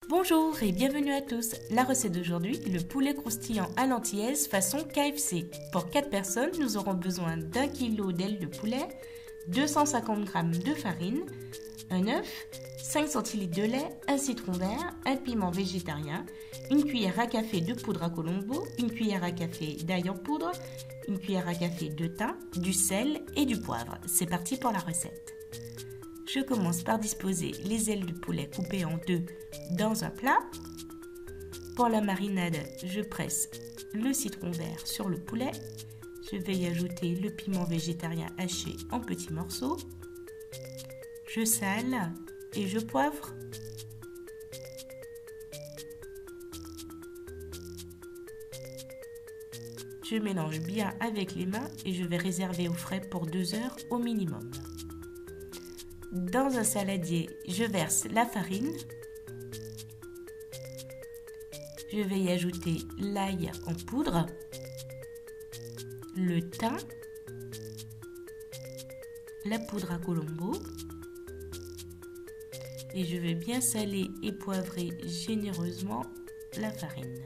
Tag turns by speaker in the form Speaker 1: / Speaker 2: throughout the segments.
Speaker 1: Bonjour et bienvenue à tous. La recette d'aujourd'hui, le poulet croustillant à l'antillaise façon KFC. Pour 4 personnes, nous aurons besoin d'1 kg d'ailes de poulet, 250 g de farine, un œuf, 5 centilitres de lait, un citron vert, un piment végétarien, une cuillère à café de poudre à Colombo, une cuillère à café d'ail en poudre, une cuillère à café de thym, du sel et du poivre. C'est parti pour la recette. Je commence par disposer les ailes de poulet coupées en deux dans un plat. Pour la marinade, je presse le citron vert sur le poulet. Je vais y ajouter le piment végétarien haché en petits morceaux. Je sale et je poivre. Je mélange bien avec les mains et je vais réserver au frais pour 2 heures au minimum. Dans un saladier, je verse la farine. Je vais y ajouter l'ail en poudre, le thym, la poudre à Colombo et je vais bien saler et poivrer généreusement la farine.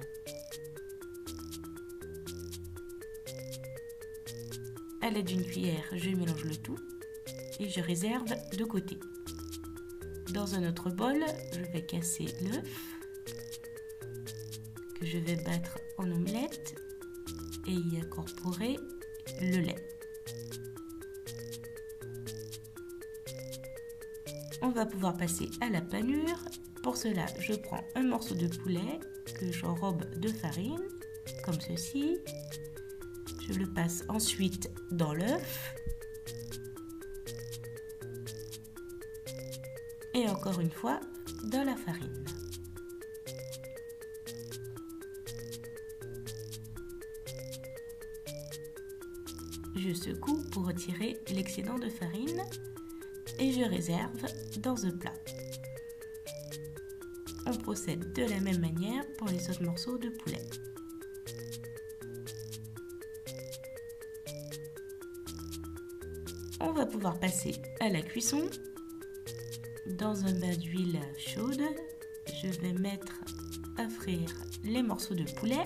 Speaker 1: À l'aide d'une cuillère, je mélange le tout et je réserve de côté. Dans un autre bol, je vais casser l'œuf que je vais battre en omelette et y incorporer le lait. On va pouvoir passer à la panure. Pour cela, je prends un morceau de poulet que j'enrobe de farine, comme ceci. Je le passe ensuite dans l'œuf. Et encore une fois, dans la farine. Je secoue pour retirer l'excédent de farine et je réserve dans un plat. On procède de la même manière pour les autres morceaux de poulet. On va pouvoir passer à la cuisson. Dans un bain d'huile chaude, je vais mettre à frire les morceaux de poulet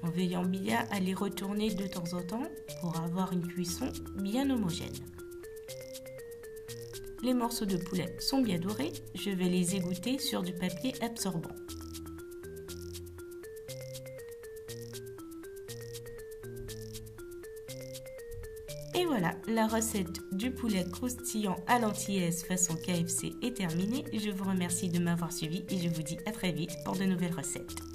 Speaker 1: en veillant bien à les retourner de temps en temps pour avoir une cuisson bien homogène. Les morceaux de poulet sont bien dorés, je vais les égoutter sur du papier absorbant. Et voilà, la recette du poulet croustillant à l'antillaise façon KFC est terminée. Je vous remercie de m'avoir suivi et je vous dis à très vite pour de nouvelles recettes.